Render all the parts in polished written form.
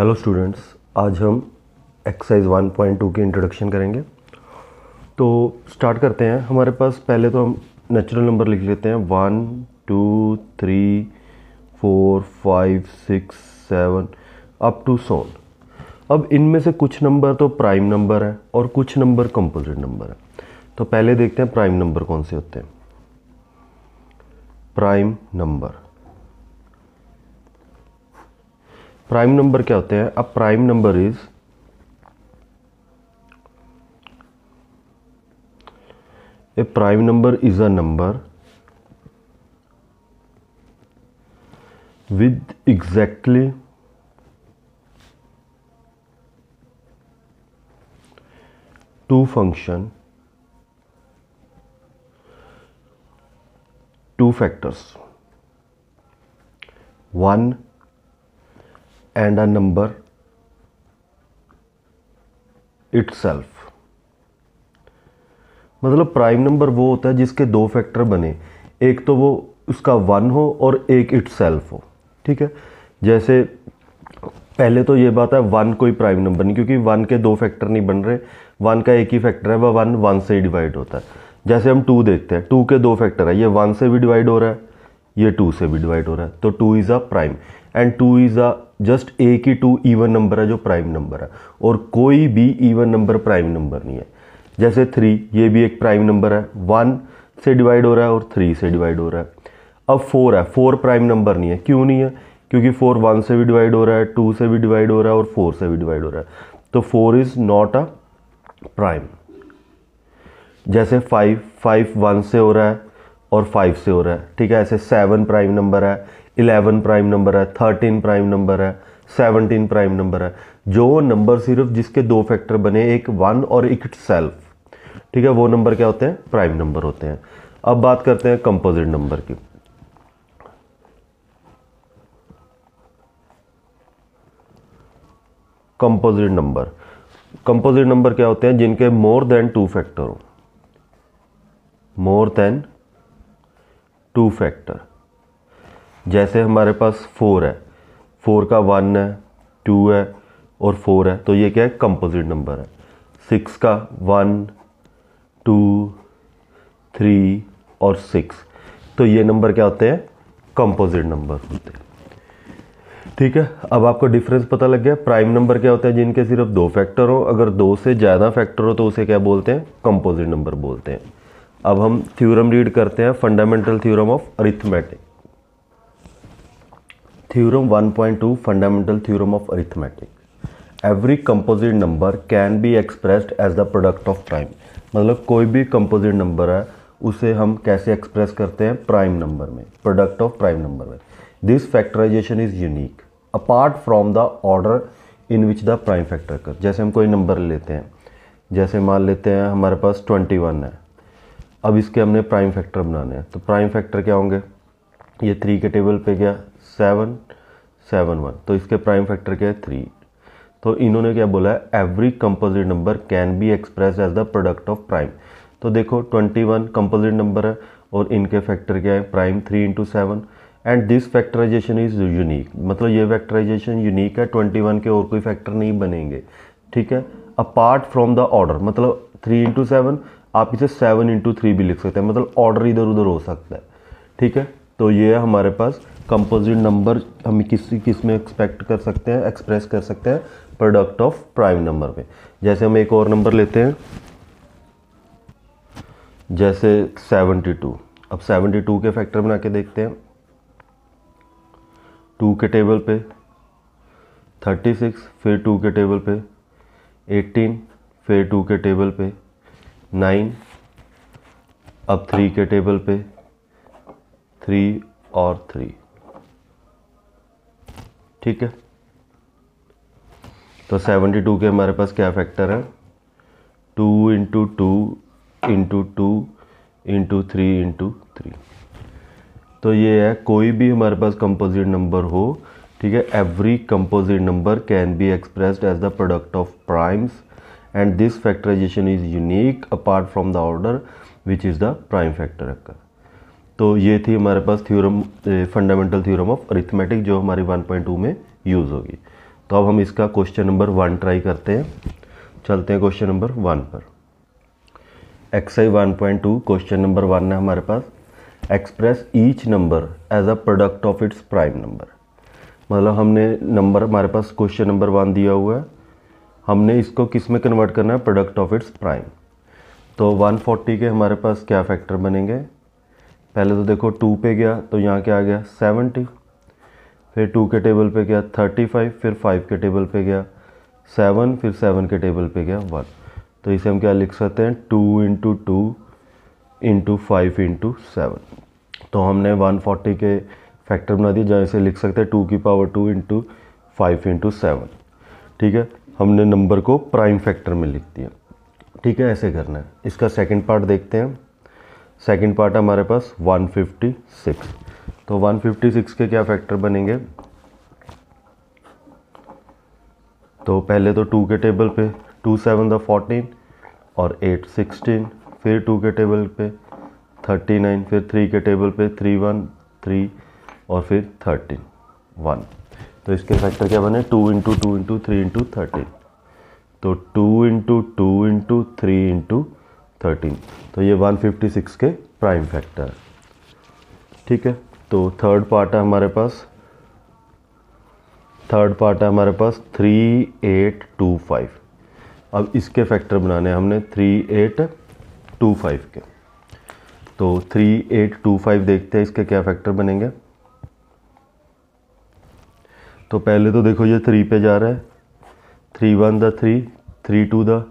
Hello students, आज हम exercise 1.2 की इंट्रोडक्शन करेंगे। तो स्टार्ट करते हैं। हमारे पास पहले तो हम नेचुरल नंबर लिख लेते हैं 1 2 3 4 5 6 7 अप टू सोन। अब इनमें से कुछ नंबर तो प्राइम नंबर है और कुछ नंबर कंपोजिट नंबर है। तो पहले देखते हैं प्राइम नंबर कौन से होते हैं। प्राइम नंबर क्या होते हैं? अब prime number is a number with exactly two function, two factors, one and a number itself। मतलब प्राइम नंबर वो होता है जिसके दो फैक्टर बने, एक तो वो उसका वन हो और एक इटसेल्फ हो। ठीक है, जैसे पहले तो ये बात है वन कोई प्राइम नंबर नहीं, क्योंकि वन के दो फैक्टर नहीं बन रहे, वन का एक ही फैक्टर है, वह वन से ही डिवाइड होता है। जैसे हम टू देखते हैं, टू के दो फैक्टर है, ये वन से भी डिवाइड हो रहा है, ये टू से भी डिवाइड हो रहा है, तो two is a prime and two is a just एक ही टू इवन नंबर है जो प्राइम नंबर है, और कोई भी इवन नंबर प्राइम नंबर नहीं है। जैसे थ्री, ये भी एक प्राइम नंबर है, वन से डिवाइड हो रहा है और थ्री से डिवाइड हो रहा है। अब फोर है, फोर प्राइम नंबर नहीं है। क्यों नहीं है? क्योंकि फोर वन से भी डिवाइड हो रहा है, टू से भी डिवाइड हो रहा है और फोर से भी डिवाइड हो रहा है, तो four is not a prime. जैसे फाइव, फाइव वन से हो रहा है और फाइव से हो रहा है। ठीक है, ऐसे सेवन प्राइम नंबर है, 11 प्राइम नंबर है, 13 प्राइम नंबर है, 17 प्राइम नंबर है। जो नंबर सिर्फ जिसके दो फैक्टर बने, एक वन और एक सेल्फ, ठीक है, वो नंबर क्या होते हैं? प्राइम नंबर होते हैं। अब बात करते हैं कंपोजिट नंबर की। कंपोजिट नंबर क्या होते हैं? जिनके मोर देन टू फैक्टर हो, मोर देन टू फैक्टर। जैसे हमारे पास फोर है, फोर का वन है, टू है और फोर है, तो ये क्या है? कंपोजिट नंबर है। सिक्स का वन, टू, थ्री और सिक्स, तो ये नंबर क्या होते हैं? कंपोजिट नंबर होते हैं। ठीक है, अब आपको डिफरेंस पता लग गया। प्राइम नंबर क्या होता है? जिनके सिर्फ दो फैक्टर हो, अगर दो से ज़्यादा फैक्टर हो तो उसे क्या बोलते हैं? कंपोजिट नंबर बोलते हैं। अब हम थ्योरम रीड करते हैं, fundamental theorem of arithmetic. Theorem 1.2, fundamental theorem of arithmetic. Every composite number can be expressed as the product of prime. मतलब कोई भी कंपोजिट नंबर है उसे हम कैसे एक्सप्रेस करते हैं? प्राइम नंबर में, प्रोडक्ट ऑफ प्राइम नंबर में। This factorisation is unique apart from the order in which the prime factor occur. जैसे हम कोई नंबर लेते हैं, जैसे मान लेते हैं हमारे पास 21 है, अब इसके हमने प्राइम फैक्टर बनाने हैं, तो प्राइम फैक्टर क्या होंगे? ये थ्री के टेबल पे गया 7 7 1, तो इसके प्राइम फैक्टर क्या है? 3। तो इन्होंने क्या बोला है? Every composite number can be express as the product of prime. तो देखो 21 कंपोजिट नंबर है और इनके फैक्टर क्या है? Prime 3 into 7, and this factorisation is unique. मतलब ये फैक्टराइजेशन यूनिक है, 21 के और कोई फैक्टर नहीं बनेंगे। ठीक है, अपार्ट फ्रॉम द ऑर्डर, मतलब 3 इंटू 7, आप इसे 7 इंटू 3 भी लिख सकते हैं, मतलब ऑर्डर इधर उधर हो सकता है। ठीक है, तो ये है हमारे पास कंपोजिट नंबर। हम किस में एक्सपेक्ट कर सकते हैं, एक्सप्रेस कर सकते हैं? प्रोडक्ट ऑफ प्राइम नंबर में। जैसे हम एक और नंबर लेते हैं, जैसे 72। अब 72 के फैक्टर बना के देखते हैं। 2 के टेबल पे 36, फिर 2 के टेबल पे 18, फिर 2 के टेबल पे 9, अब 3 के टेबल पे 3 और 3। ठीक है, तो 72 के हमारे पास क्या फैक्टर है? 2 इंटू 2 इंटू 2 इंटू 3 इंटू 3। तो ये है, कोई भी हमारे पास कंपोजिट नंबर हो, ठीक है, every composite number can be expressed as the product of primes and this factorisation is unique apart from the order which is the prime factor. तो ये थी हमारे पास theorem, fundamental theorem of arithmetic, जो हमारी 1.2 में यूज़ होगी। तो अब हम इसका क्वेश्चन नंबर 1 ट्राई करते हैं। चलते हैं क्वेश्चन नंबर 1 पर। एक्सरसाइज 1.2 क्वेश्चन नंबर 1 है हमारे पास, express each number as a product of its prime number. मतलब हमने नंबर, हमारे पास क्वेश्चन नंबर 1 दिया हुआ है, हमने इसको किस में कन्वर्ट करना है, प्रोडक्ट ऑफ इट्स प्राइम। तो 140 के हमारे पास क्या फैक्टर बनेंगे, पहले तो देखो 2 पे गया तो यहाँ क्या आ गया 70, फिर 2 के टेबल पे गया 35, फिर 5 के टेबल पे गया 7, फिर 7 के टेबल पे गया 1। तो इसे हम क्या लिख सकते हैं, 2 × 2 × 5 × 7। तो हमने 140 के फैक्टर बना दिए, जहाँ इसे लिख सकते हैं 2 की पावर 2 × 5 × 7। ठीक है, हमने नंबर को प्राइम फैक्टर में लिख दिया। ठीक है, ऐसे करना है। इसका सेकंड पार्ट देखते हैं। सेकंड पार्ट हमारे पास 156। तो 156 के क्या फैक्टर बनेंगे, तो पहले तो 2 के टेबल पे 2 7 14 और 8 16, फिर 2 के टेबल पे 39, फिर 3 के टेबल पे 3 1 3 और फिर 13 1। तो इसके फैक्टर क्या बने, 2 × 2 × 3 × 13। तो 2 × 2 × 3 × 13। तो ये 156 के प्राइम फैक्टर है। ठीक है, तो थर्ड पार्ट है हमारे पास, 3825। अब इसके फैक्टर बनाने हमने 3825 के। तो 3825 देखते हैं इसके क्या फैक्टर बनेंगे। तो पहले तो देखो ये 3 पे जा रहा है, 3 1 द 3, 3 2 द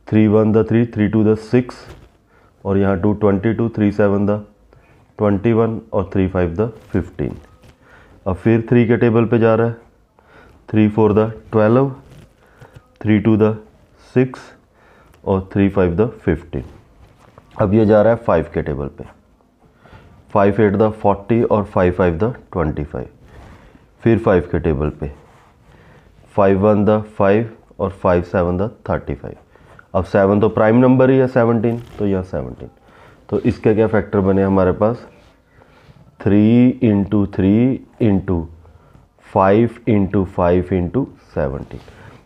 3 1 द 3, 3 2 द 6 और यहाँ 2 22, 3 7 द 21 और 3 5 द 15। अब फिर 3 के टेबल पे जा रहा है, 3 4 द 12, 3 2 द 6 और 3 5 द 15। अब ये जा रहा है 5 के टेबल पे, 5 8 द 40 और 5 5 द 25। फिर 5 के टेबल पे 5 1 द 5 और 5 7 द 35। अब 7 तो प्राइम नंबर ही है 17, तो यहाँ 17। तो इसके क्या फैक्टर बने हमारे पास, 3 × 3 × 5 × 5 × 17।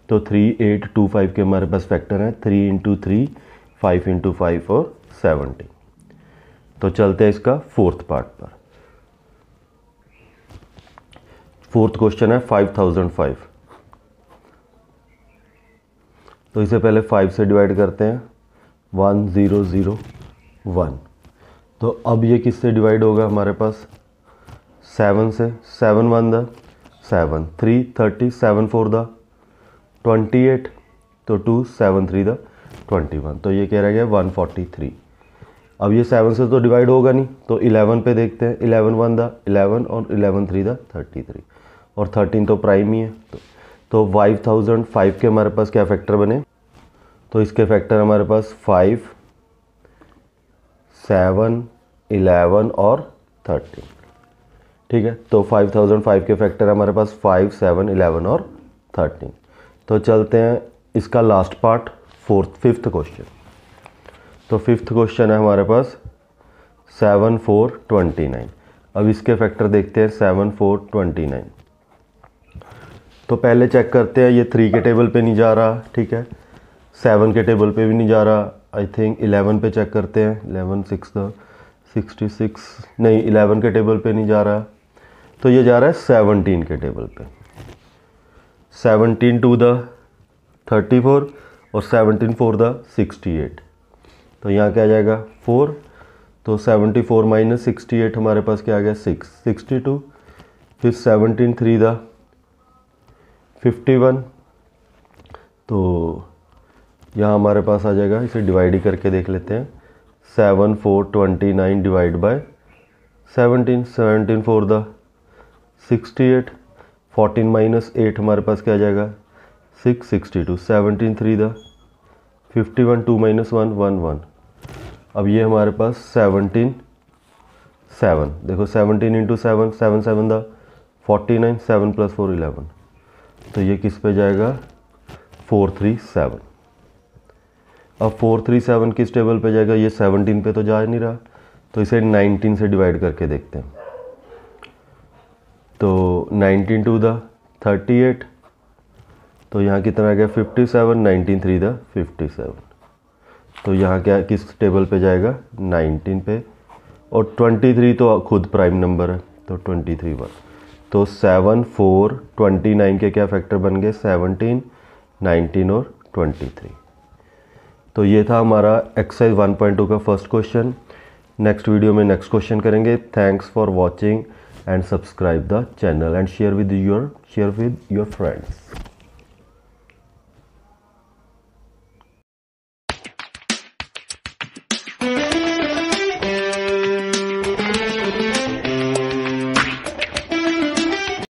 तो 3825 के हमारे पास फैक्टर हैं 3 × 3, 5 × 5 और 17। तो चलते हैं इसका फोर्थ पार्ट पर। फोर्थ क्वेश्चन है 5005। तो इसे पहले 5 से डिवाइड करते हैं, 1001। तो अब ये किससे डिवाइड होगा हमारे पास, 7 से, 7 1 द 7, 3 30, 7 4 द 28, तो 2 7 3 द 21। तो ये कह रहा है 143। अब ये 7 से तो डिवाइड होगा नहीं, तो 11 पे देखते हैं, 11 1 द 11 और 11 3 द 33 और 13 तो प्राइम ही है। तो 5005 के हमारे पास क्या फैक्टर बने, तो इसके फैक्टर हमारे पास 5 7 11 और 13। ठीक है, तो 5005 के फैक्टर हमारे पास 5 7 11 और 13। तो चलते हैं इसका लास्ट पार्ट, फिफ्थ क्वेश्चन। तो फिफ्थ क्वेश्चन है हमारे पास 7429। अब इसके फैक्टर देखते हैं 7429। तो पहले चेक करते हैं, ये 3 के टेबल पे नहीं जा रहा, ठीक है, 7 के टेबल पे भी नहीं जा रहा, आई थिंक 11 पे चेक करते हैं, 11 6 द 66, नहीं 11 के टेबल पे नहीं जा रहा, तो ये जा रहा है 17 के टेबल पे, 17 2 द 34 और 17 4 द 68। तो यहाँ क्या आ जाएगा 4, तो 74 - 68 हमारे पास क्या आ गया 6, 62, फिर 17 3 द 51। तो यहाँ हमारे पास आ जाएगा, इसे डिवाइड ही करके देख लेते हैं, 7 4 29 डिवाइड बाय 17, 17 4 द 68, 14 - 8 हमारे पास क्या आ जाएगा 6, 62, 17 3 द 51, 2 - 1 1 1। अब ये हमारे पास 17 7, देखो 17 × 7, 7 7 द 49, 7 + 4 11। तो ये किस पे जाएगा 437। अब 437 किस टेबल पे जाएगा, ये 17 पे तो जा नहीं रहा, तो इसे 19 से डिवाइड करके देखते हैं। तो 19 2 द 38, तो यहाँ कितना आ गया 57, 19 3 द 57, तो यहाँ क्या किस टेबल पे जाएगा 19 पे, और 23 तो खुद प्राइम नंबर है तो 23 1, तो 7 4 29 के क्या फैक्टर बन गए 17, 19 और 23। तो ये था हमारा एक्सरसाइज 1.2 का फर्स्ट क्वेश्चन। नेक्स्ट वीडियो में नेक्स्ट क्वेश्चन करेंगे। Thanks for watching and subscribe the channel and share with your friends.